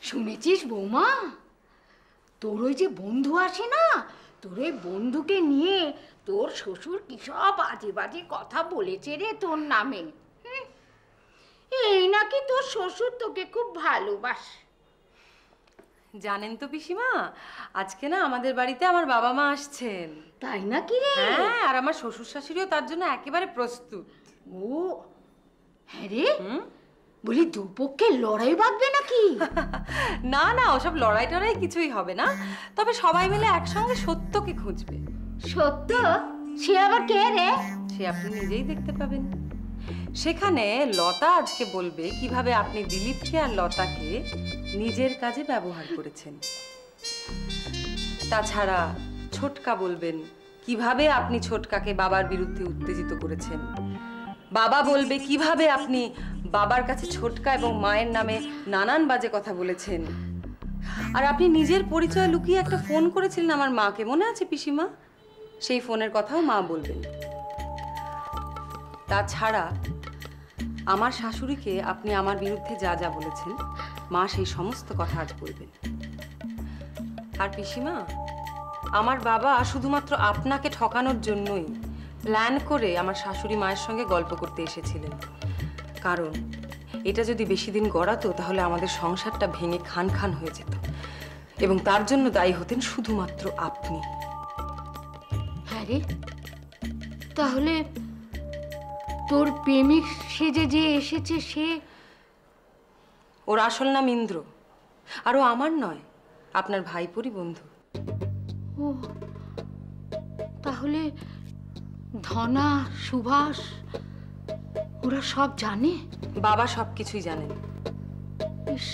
শুনেছিস বৌমা, তোর ওই যে বন্ধু আসে না, তোর ওই বন্ধুকে নিয়ে তোর শ্বশুর কি সব বাজে বাজে কথা বলেছে রে তোর নামে। এই নাকি তোর শ্বশুর তোকে খুব ভালোবাসে। জানেন তো পিসিমা, আজকে না আমাদের বাড়িতে আমার বাবা মা আসছেন। তাই নাকি রে? হ্যাঁ, আর আমার শ্বশুর শাশুড়িও তার জন্য একেবারে প্রস্তুত। ও হ্যাঁ রে, বলি দুপক্ষে লড়াই বাঁধবে নাকি? না না, ওসব লড়াই টড়াই কিছুই হবে না, তবে সবাই মিলে একসঙ্গে সত্যকে খুঁজবে। সত্য? সে আবার কে রে? সে আপনি নিজেই দেখতে পাবেন। সেখানে লতা আজকে বলবে কিভাবে আপনি দিলীপকে আর লতাকে নিজের কাজে ব্যবহার করেছেন। তাছাড়া ছোটকা বলবেন কিভাবে আপনি ছোটকাকে বাবার বিরুদ্ধে উত্তেজিত করেছেন। বাবা বলবে কিভাবে আপনি বাবার কাছে ছোটকা এবং মায়ের নামে নানান বাজে কথা বলেছেন। আর আপনি নিজের পরিচয় লুকিয়ে একটা ফোন করেছিলেন আমার মাকে, মনে আছে পিসিমা? সেই ফোনের কথাও মা বলবেন। তাছাড়া আমার শাশুড়িকে আপনি আমার বিরুদ্ধে যা যা বলেছেন, মা সেই সমস্ত কথা আজ বলবেন। আর পিসিমা, আমার বাবা শুধুমাত্র আপনাকে ঠকানোর জন্যই প্ল্যান করে আমার শাশুড়ি মায়ের সঙ্গে গল্প করতে এসেছিলেন। কারণ এটা যদি বেশি দিন গড়াতো তাহলে আমাদের সংসারটা ভেঙে খান খান হয়ে যেত, এবং তার জন্য দায়ী হতেন শুধুমাত্র আপনি। হ্যাঁ রে, তাহলে তোর প্রেমিক সেজে যে এসেছে সে? ওর আসল নাম ইন্দ্র, আর ও আমার নয়, আপনার ভাইপোরই বন্ধু। ও তাহলে ধনা, সুভাষ ওরা সব জানে? বাবা সবকিছুই জানেন। ইস,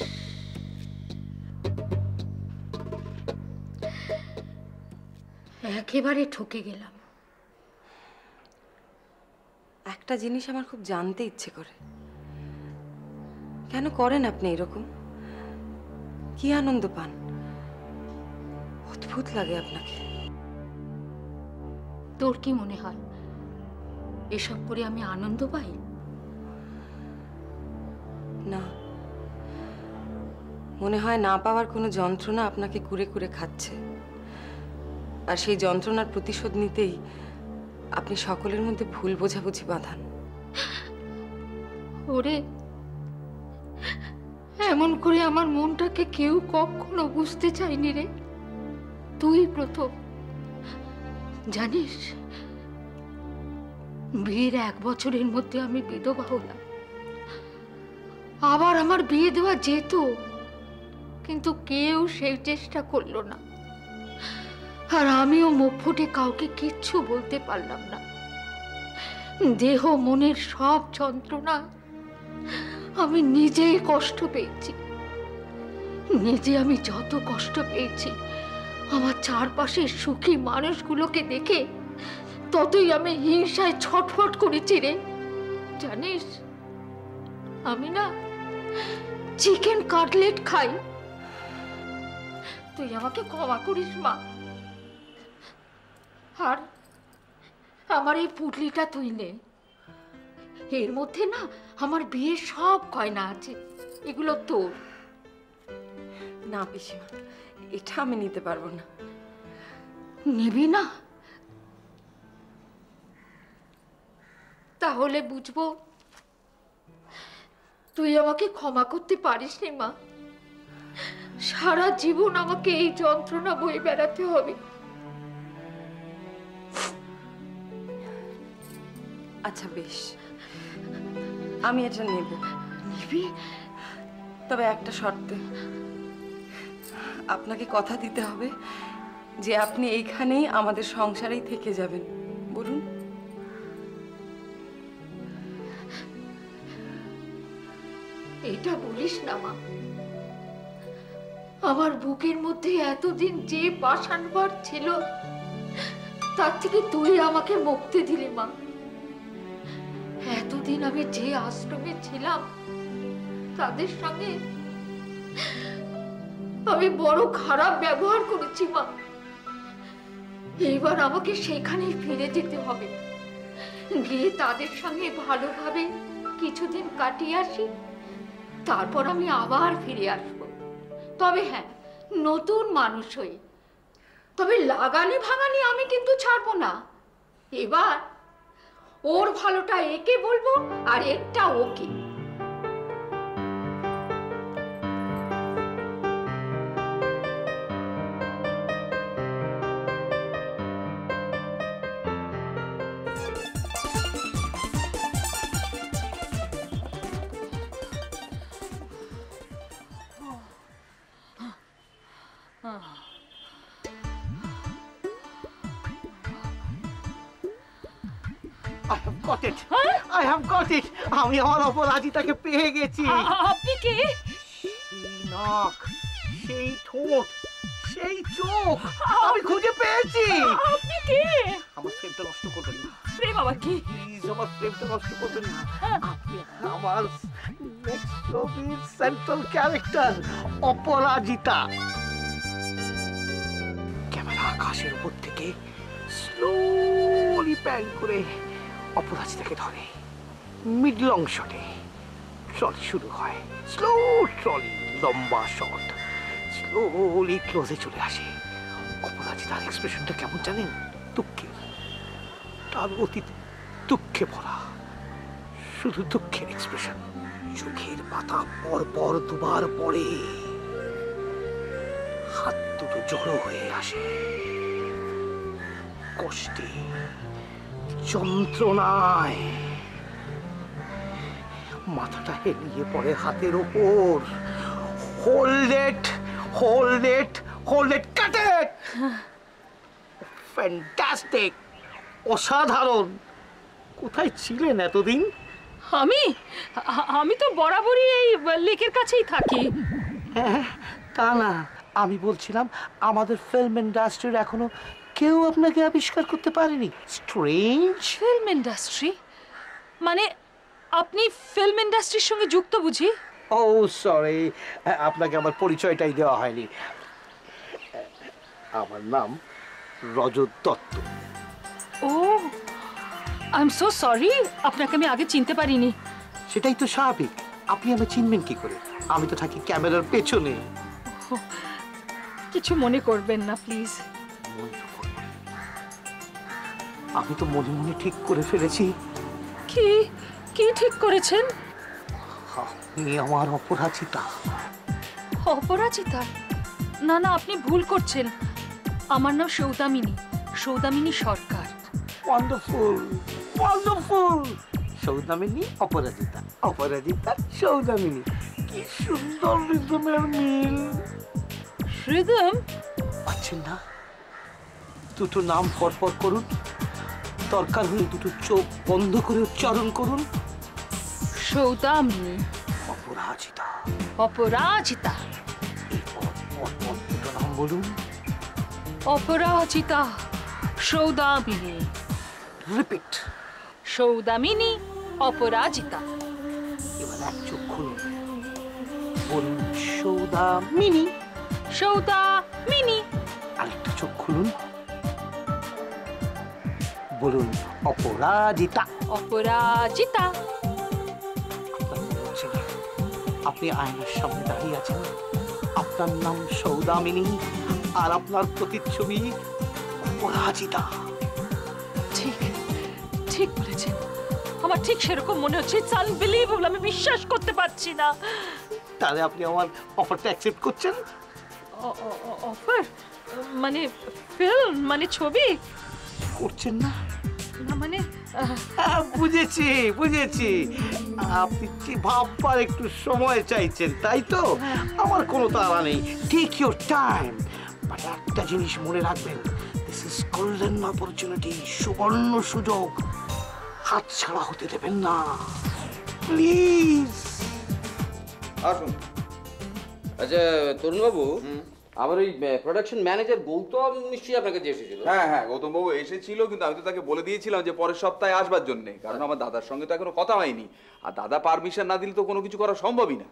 একেবারে ঠকে গেলাম। একটা জিনিস আমার খুব জানতে ইচ্ছে করে, কেন করেন আপনি এরকম? কি আনন্দ পান? অদ্ভুত লাগে আপনাকে। তোর কি মনে হয় এসব করে আমি আনন্দ পাই? না, মনে হয় না পাওয়ার কোনো যন্ত্রণা আপনাকে কুরে কুরে খাচ্ছে, আর সেই যন্ত্রণার প্রতিশোধ নিতেই আপনি সকলের মধ্যে ভুল বোঝাবুঝি বাঁধান। ওরে, এমন করে আমার মনটাকে কেউ কখনো বুঝতে চায়নি রে, তুই প্রথম। জানিস, বিয়ের 1 বছরের মধ্যে আমি বিধবা হলাম। আবার আমার বিয়ে দেওয়া যেত, কিন্তু কেউ সেই চেষ্টা করলো না, আর আমিও মুখ ফুটে কাউকে কিচ্ছু বলতে পারলাম না। দেহ মনের সব যন্ত্রণা আমি নিজেই কষ্ট পেয়েছি। নিজে আমি যত কষ্ট পেয়েছি, আমার চারপাশের সুখী মানুষগুলোকে দেখে ততই আমি হিংসায় ছটফট করেছি রে। জানিস, আমি না চিকেন কাটলেট খাই। তুই আমাকে ক্ষমা করিস মা। আর আমার এই পুটলিটা তুই নে, এর মধ্যে না আমার বিয়ের সব গয়না আছে, এগুলো তোর। না পিসিমা, এটা আমি নিতে পারবো না। নিবি না? তাহলে বুঝবো তুই আমাকে ক্ষমা করতে পারিস নি মা। সারা জীবন আমাকে এই যন্ত্রণা বয়ে বেড়াতে হবে। আচ্ছা বেশ, আমি এটা নেব। নিবি? তবে একটা শর্তে, আপনাকে কথা দিতে হবে যে আপনি এইখানেই আমাদের সংসারেই থেকে যাবেন। বলুন। এটা বলিস না মা। আমার বুকের মধ্যে এতদিন যে পাষাণ ভার ছিল, তার থেকে তুই আমাকে মুক্তি দিলি মা। এতদিন আমি যে আশ্রমে ছিলাম, তাদের সঙ্গে আমি বড় খারাপ ব্যবহার করেছি মা। এইবার আমাকে সেখানেই ফিরে যেতে হবে, গিয়ে তাদের সঙ্গে ভালোভাবে কিছুদিন কাটিয়ে আসি, তারপর আমি আবার ফিরে আসব। তবে হ্যাঁ, নতুন মানুষ হই। তবে লাগানি ভাঙানি আমি কিন্তু ছাড়বো না। এবার ওর ভালোটা একে বলবো আর এরটা ওকে। I have got it. I have got it. আমি আমার অপরাজিতাকে পেয়ে গেছি। আপনি কে? সেই নাক, সেই ঠোঁট, সেই চোখ আমি খুঁজে পেয়েছি। আপনি কে? আমার ফ্রেমটা নষ্ট করবেন না প্রেম আবার কি? প্লিজ, আমার ফ্রেমটা নষ্ট করবেন না। আপনি আমার নেক্সট ছবির সেন্ট্রাল ক্যারেক্টার অপরাজিতা। ক্যামেরা আকাশের উপর থেকে স্লোলি প্যান করে অপরাজিতাকে ধরে। মিডল অংশে ট্রলি শুরু হয়, স্লো ট্রলি, লম্বা শট, স্লোলি ক্লোজে চলে আসে। অপরাজিতার এক্সপ্রেশনটা কেমন জানেন? দুঃখে, তার অতীত দুঃখে ভরা, শুধু দুঃখের এক্সপ্রেশন। চোখের পাতা পর পর দুবার পড়ে, হাত দুটো জড়ো হয়ে আসে, কষ্টে, যন্ত্রণায় মাথাটা হেলিয়ে পড়ে হাতের ওপর। Hold it, hold it, hold it, cut it. Fantastic, অসাধারণ। কোথায় ছিলেন এতদিন? আমি তো বরাবরই এই লেকের কাছেই থাকি। হ্যাঁ, তা না, আমি বলছিলাম আমাদের ফিল্ম ইন্ডাস্ট্রির এখনো কেউ আপনাকে আবিষ্কার করতে পারেনি। স্ট্রেঞ্জ। ফিল্ম ইন্ডাস্ট্রি মানে আপনি ফিল্ম ইন্ডাস্ট্রির সঙ্গে যুক্ত বুঝি? ও সরি, আপনাকে আমার পরিচয়টাই দেওয়া হয়নি। আমার নাম রজত দত্ত। ও, আই এম সো সরি, আপনাকে আমি আগে চিনতে পারিনি। সেটাই তো স্বাভাবিক, আপনি আমায় চিনবেন কি করে? আমি তো থাকি ক্যামেরার পেছনে। কিছু মনে করবেন না প্লিজ। আমি তো মনে মনে ঠিক করে ফেলেছি। কি কি ঠিক করেছেন? আপনি আমার অপরাজিতা। অপরাজিতা? না না, আপনি ভুল করছেন। আমার নাম সৌদামিনী, সৌদামিনী সরকার। Wonderful, wonderful. সৌদামিনী অপরাজিতা, অপরাজিতা সৌদামিনী। কি সুন্দর রিদমের মিল। রিদম? পাচ্ছেন না? দুটো নাম পরপর করুন, দরকার হলে দুটো চোখ বন্ধ করে উচ্চারণ করুন। সৌদামিনী, অপরাজিতা। অপরাজিতা, এরপর পরপর দুটো নাম বলুন। অপরাজিতা, সৌদামিনী, রিপিট। সৌদামিনী, অপরাজিতা। এবার এক চোখ খুলুন, বলুন সৌদামিনী। সৌদামিনী। আরেকটা চোখ খুলুন, বলুন অপরাজিতা। অপরাজিতা। আপনি আয়নার সামনে দাঁড়িয়ে আছেন, আপনার নাম সৌদামিনী আর আপনার প্রতিচ্ছবি অপরাজিতা। ঠিক ঠিক বলেছেন, আমার ঠিক সেরকম মনে হচ্ছে। ইটস আনবিলিভেবল, আমি বিশ্বাস করতে পারছি না। তাহলে আপনি আমার অফারটা অ্যাকসেপ্ট করছেন? অফার মানে ফিল্ম মানে ছবি করছেন না? না মানে বুঝেছি বুঝেছি, আপনি কি ভাববার একটু সময় চাইছেন, তাই তো? আমার কোনো তাড়া নেই, টেক ইউর টাইম। বাট একটা জিনিস মনে রাখবেন, দিস ইজ গোল্ডেন অপরচুনিটি, সুবর্ণ সুযোগ, হাতছাড়া হতে দেবেন না, প্লিজ। আসুন। আচ্ছা তরুণবাবু, আমার ওই প্রোডাকশন ম্যানেজার গৌতম নিশ্চয়ই আপনাকে যে এসেছিল। হ্যাঁ হ্যাঁ, গৌতমবাবু এসেছিল, কিন্তু আমি তো তাকে বলে দিয়েছিলাম যে পরের সপ্তাহে আসবার জন্য, কারণ আমার দাদার সঙ্গে তো এখনো কথা হয়নি, আর দাদা পারমিশন না দিলে তো কোনো কিছু করা সম্ভবই না।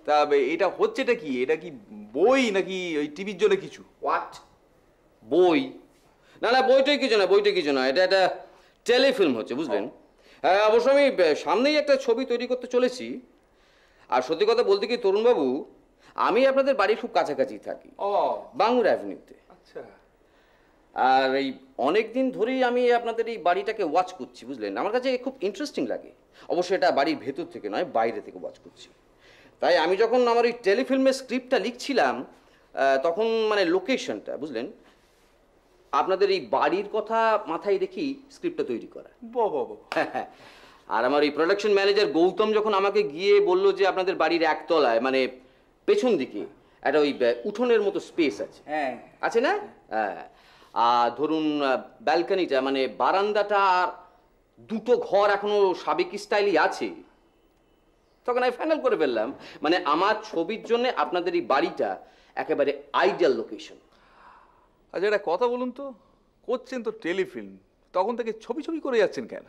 তা এটা হচ্ছেটা কি? এটা কি বই নাকি ওই টিভির জন্য কিছু? হোয়াট? বই? না না, বইটাই কিছু না, বইটা কিছু না, এটা একটা টেলিফিল্ম হচ্ছে, বুঝলেন? হ্যাঁ, অবশ্য আমি সামনেই একটা ছবি তৈরি করতে চলেছি। আর সত্যি কথা বলতে কি তরুণবাবু, আমি আপনাদের বাড়ির খুব কাছাকাছি থাকি, ও বাঙ্গুর অ্যাভিনিউতে। আচ্ছা। আর এই অনেক দিন ধরেই আমি আপনাদের এই বাড়িটাকে ওয়াচ করছি, বুঝলেন। আমার কাছে খুব ইন্টারেস্টিং লাগে। অবশ্যই এটা বাড়ির ভেতর থেকে নয়, বাইরে থেকে ওয়াচ করছি। তাই আমি যখন আমার ওই টেলিফিল্মের স্ক্রিপ্টটা লিখছিলাম, তখন মানে লোকেশনটা, বুঝলেন, আপনাদের এই বাড়ির কথা মাথায় রেখেই স্ক্রিপ্টটা তৈরি করা। বাহ। আর আমার এই প্রোডাকশন ম্যানেজার গৌতম যখন আমাকে গিয়ে বলল যে আপনাদের বাড়ির একতলায় মানে পেছন দিকে একটা ওই উঠোনের মতো স্পেস আছে, হ্যাঁ আছে না? হ্যাঁ। আর ধরুন ব্যালকনিটা মানে বারান্দাটা আর দুটো ঘর এখনো সাবেকি স্টাইলই আছে, তখন আমি ফাইনাল করে ফেললাম মানে আমার ছবির জন্য আপনাদের এই বাড়িটা একেবারে আইডিয়াল লোকেশন। আচ্ছা একটা কথা বলুন তো, করছেন তো টেলিফিল্ম, তখন থেকে ছবি ছবি করে যাচ্ছেন কেন?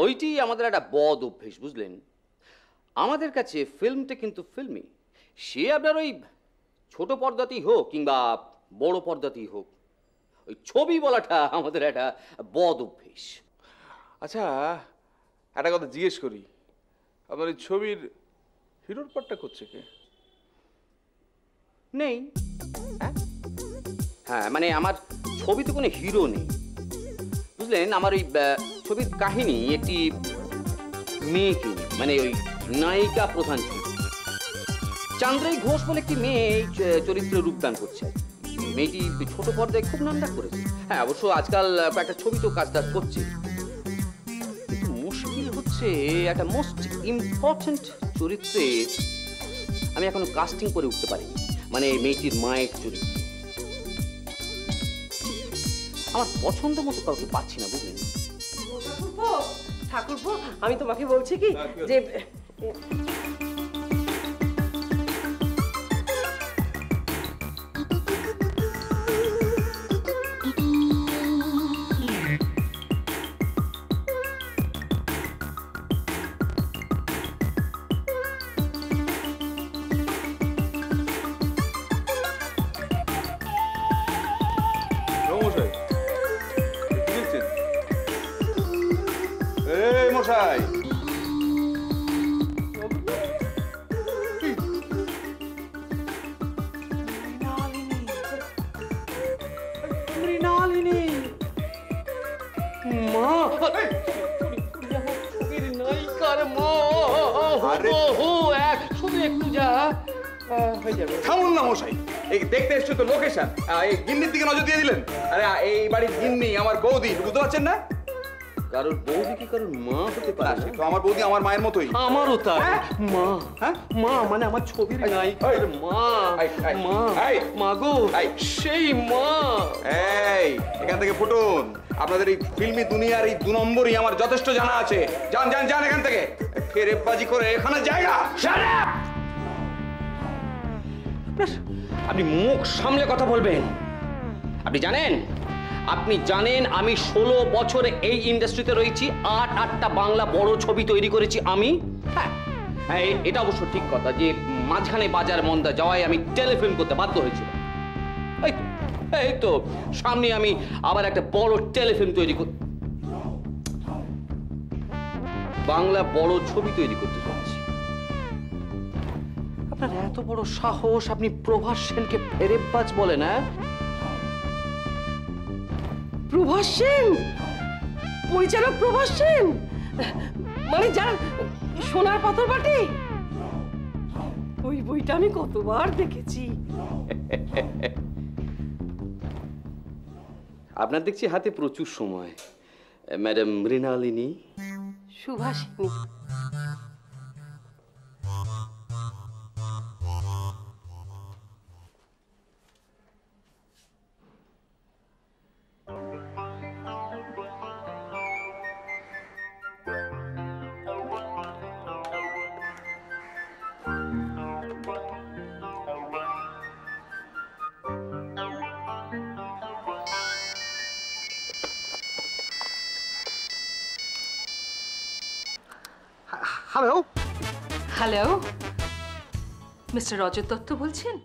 ওইটি আমাদের একটা বদ অভ্যেস, বুঝলেন। আমাদের কাছে ফিল্মটা কিন্তু ফিল্মই, সে আপনার ওই ছোট পর্দাতেই হোক কিংবা বড় পর্দাতেই হোক, ওই ছবি বলাটা আমাদের একটা বদ অভ্যেস। আচ্ছা একটা কথা জিজ্ঞেস করি, আপনার এই ছবির হিরোর পার্টটা করছে কে? নেই। হ্যাঁ মানে আমার ছবিতে কোনো হিরো নেই, বুঝলেন। আমার ওই ছবির কাহিনী একটি মেয়েকে নিয়ে, মানে ওই নায়িকা প্রধান চরিত্র চান্দ্রাই ঘোষ বলে একটি মেয়ে এই চরিত্রে রূপদান করছে। মেয়েটি ছোট পর্দায় খুব নামডাক করেছে। হ্যাঁ অবশ্য আজকাল একটা ছবিতেও কাজ টাজ করছে, কিন্তু মুশকিল হচ্ছে একটা মোস্ট ইম্পর্টেন্ট চরিত্রে আমি এখনো কাস্টিং করে উঠতে পারিনি, মানে মেয়েটির মায়ের চরিত্র। আমার পছন্দ মতো কাউকে পাচ্ছি না, বুঝলেন। ঠাকুরপো, আমি তোমাকে বলছি কি যে মশাই কি দেখছেন? এই মশাই, মৃণালিনী মা, নায়িকার মা, আরে! শুধু একটু যা হয়ে যাবে। থামুন না মশাই, এই দেখতে এসছো তো লোকেশন, এই গিন্নির দিকে নজর দিয়ে দিলেন। আরে এই বাড়ির গিন্নি আমার বৌদি, বুঝতে পারছেন না? কারোর বৌদি কি কারোর মা হতে না, পারে সে না? তো আমার বৌদি আমার মায়ের মতোই। আমারও তাই। মা, হ্যাঁ? মা মানে আমার ছবির নায়িকার মা। মা, মা গো, সেই মা। এই এখান থেকে ফুটুন, আপনাদের এই ফিল্মি দুনিয়ার এই 2 নম্বরই আমার যথেষ্ট জানা আছে। যান যান যান এখান থেকে, ফেরেববাজি করে এখানে জায়গা। আপনি মুখ সামলে কথা বলবেন। আপনি জানেন আমি 16 বছর এই ইন্ডাস্ট্রিতে রয়েছি, 8টা বাংলা বড় ছবি তৈরি করেছি আমি। হ্যাঁ এটা অবশ্য ঠিক কথা যে মাঝখানে বাজার মন্দা যাওয়ায় আমি টেলিফিল্ম করতে বাধ্য হয়েছিলাম। এই তো সামনে আমি আবার একটা বড় টেলিফিল্ম তৈরি বাংলা বড় ছবি তৈরি করতে যাচ্ছি। আপনার এত বড় সাহস, আপনি প্রভাস সেনকে ফেরেববাজ বলেন? হ্যাঁ, প্রভাস সেন, পরিচালক প্রভাস সেন, মানে যার সোনার পাথর বাটি, ওই বইটা আমি কতবার দেখেছি। আপনার দেখছি হাতে প্রচুর সময়, madam Mrinalini. Subhashini. Hello, hello, mister Rajat Dutta বলছেন?